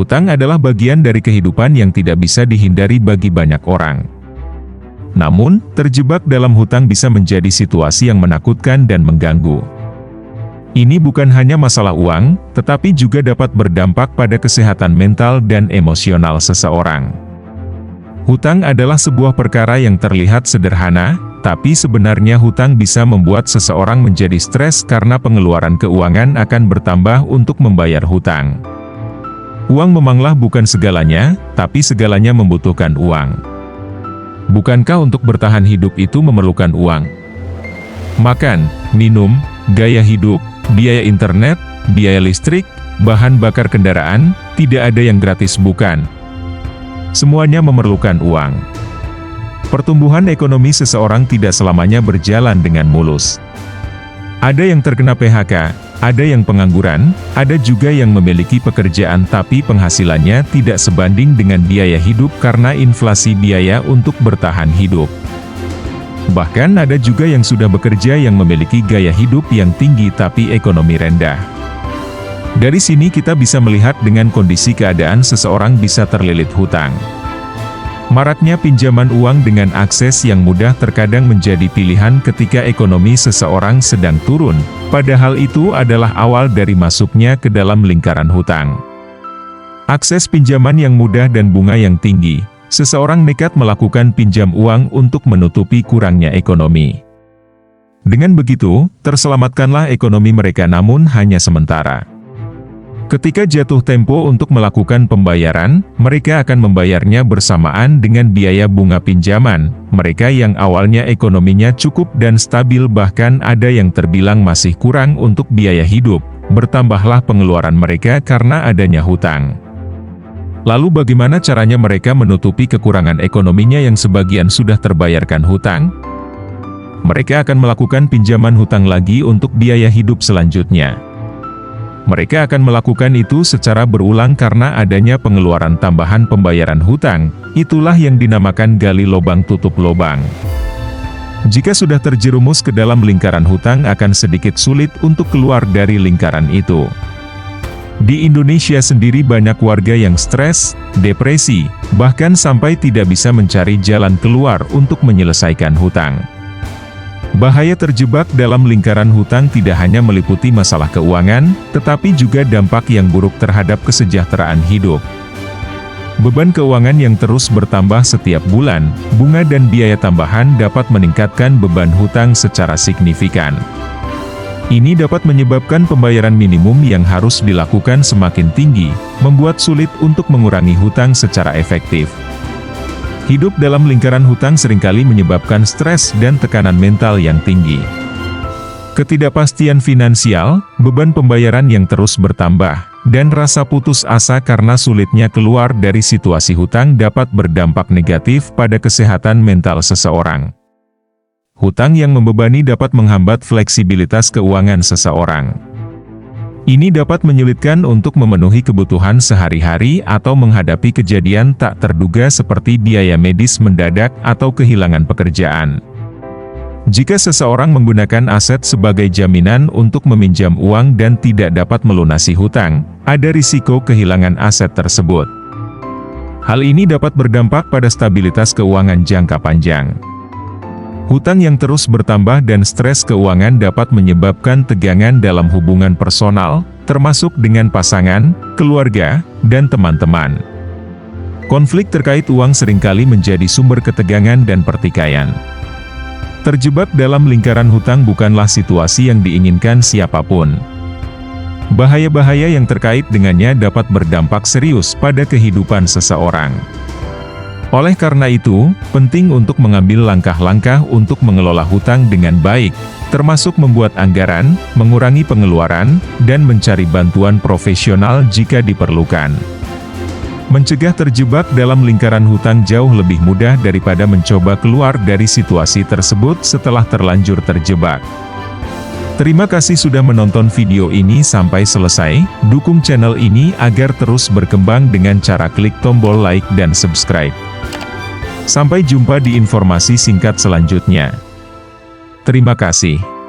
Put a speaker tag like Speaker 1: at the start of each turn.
Speaker 1: Hutang adalah bagian dari kehidupan yang tidak bisa dihindari bagi banyak orang. Namun, terjebak dalam hutang bisa menjadi situasi yang menakutkan dan mengganggu. Ini bukan hanya masalah uang, tetapi juga dapat berdampak pada kesehatan mental dan emosional seseorang. Hutang adalah sebuah perkara yang terlihat sederhana, tapi sebenarnya hutang bisa membuat seseorang menjadi stres karena pengeluaran keuangan akan bertambah untuk membayar hutang. Uang memanglah bukan segalanya, tapi segalanya membutuhkan uang. Bukankah untuk bertahan hidup itu memerlukan uang? Makan, minum, gaya hidup, biaya internet, biaya listrik, bahan bakar kendaraan, tidak ada yang gratis bukan? Semuanya memerlukan uang. Pertumbuhan ekonomi seseorang tidak selamanya berjalan dengan mulus. Ada yang terkena PHK, ada yang pengangguran, ada juga yang memiliki pekerjaan tapi penghasilannya tidak sebanding dengan biaya hidup karena inflasi biaya untuk bertahan hidup. Bahkan ada juga yang sudah bekerja yang memiliki gaya hidup yang tinggi tapi ekonomi rendah. Dari sini kita bisa melihat dengan kondisi keadaan seseorang bisa terlilit hutang. Maraknya pinjaman uang dengan akses yang mudah terkadang menjadi pilihan ketika ekonomi seseorang sedang turun, padahal itu adalah awal dari masuknya ke dalam lingkaran hutang. Akses pinjaman yang mudah dan bunga yang tinggi, seseorang nekat melakukan pinjam uang untuk menutupi kurangnya ekonomi. Dengan begitu, terselamatkanlah ekonomi mereka namun hanya sementara. Ketika jatuh tempo untuk melakukan pembayaran, mereka akan membayarnya bersamaan dengan biaya bunga pinjaman. Mereka yang awalnya ekonominya cukup dan stabil bahkan ada yang terbilang masih kurang untuk biaya hidup, bertambahlah pengeluaran mereka karena adanya hutang. Lalu bagaimana caranya mereka menutupi kekurangan ekonominya yang sebagian sudah terbayarkan hutang? Mereka akan melakukan pinjaman hutang lagi untuk biaya hidup selanjutnya. Mereka akan melakukan itu secara berulang karena adanya pengeluaran tambahan pembayaran hutang, itulah yang dinamakan gali lubang tutup lubang. Jika sudah terjerumus ke dalam lingkaran hutang akan sedikit sulit untuk keluar dari lingkaran itu. Di Indonesia sendiri banyak warga yang stres, depresi, bahkan sampai tidak bisa mencari jalan keluar untuk menyelesaikan hutang. Bahaya terjebak dalam lingkaran hutang tidak hanya meliputi masalah keuangan, tetapi juga dampak yang buruk terhadap kesejahteraan hidup. Beban keuangan yang terus bertambah setiap bulan, bunga dan biaya tambahan dapat meningkatkan beban hutang secara signifikan. Ini dapat menyebabkan pembayaran minimum yang harus dilakukan semakin tinggi, membuat sulit untuk mengurangi hutang secara efektif. Hidup dalam lingkaran hutang seringkali menyebabkan stres dan tekanan mental yang tinggi. Ketidakpastian finansial, beban pembayaran yang terus bertambah, dan rasa putus asa karena sulitnya keluar dari situasi hutang dapat berdampak negatif pada kesehatan mental seseorang. Hutang yang membebani dapat menghambat fleksibilitas keuangan seseorang. Ini dapat menyulitkan untuk memenuhi kebutuhan sehari-hari atau menghadapi kejadian tak terduga seperti biaya medis mendadak atau kehilangan pekerjaan. Jika seseorang menggunakan aset sebagai jaminan untuk meminjam uang dan tidak dapat melunasi hutang, ada risiko kehilangan aset tersebut. Hal ini dapat berdampak pada stabilitas keuangan jangka panjang. Hutang yang terus bertambah dan stres keuangan dapat menyebabkan tegangan dalam hubungan personal, termasuk dengan pasangan, keluarga, dan teman-teman. Konflik terkait uang seringkali menjadi sumber ketegangan dan pertikaian. Terjebak dalam lingkaran hutang bukanlah situasi yang diinginkan siapapun. Bahaya-bahaya yang terkait dengannya dapat berdampak serius pada kehidupan seseorang. Oleh karena itu, penting untuk mengambil langkah-langkah untuk mengelola hutang dengan baik, termasuk membuat anggaran, mengurangi pengeluaran, dan mencari bantuan profesional jika diperlukan. Mencegah terjebak dalam lingkaran hutang jauh lebih mudah daripada mencoba keluar dari situasi tersebut setelah terlanjur terjebak. Terima kasih sudah menonton video ini sampai selesai. Dukung channel ini agar terus berkembang dengan cara klik tombol like dan subscribe. Sampai jumpa di informasi singkat selanjutnya. Terima kasih.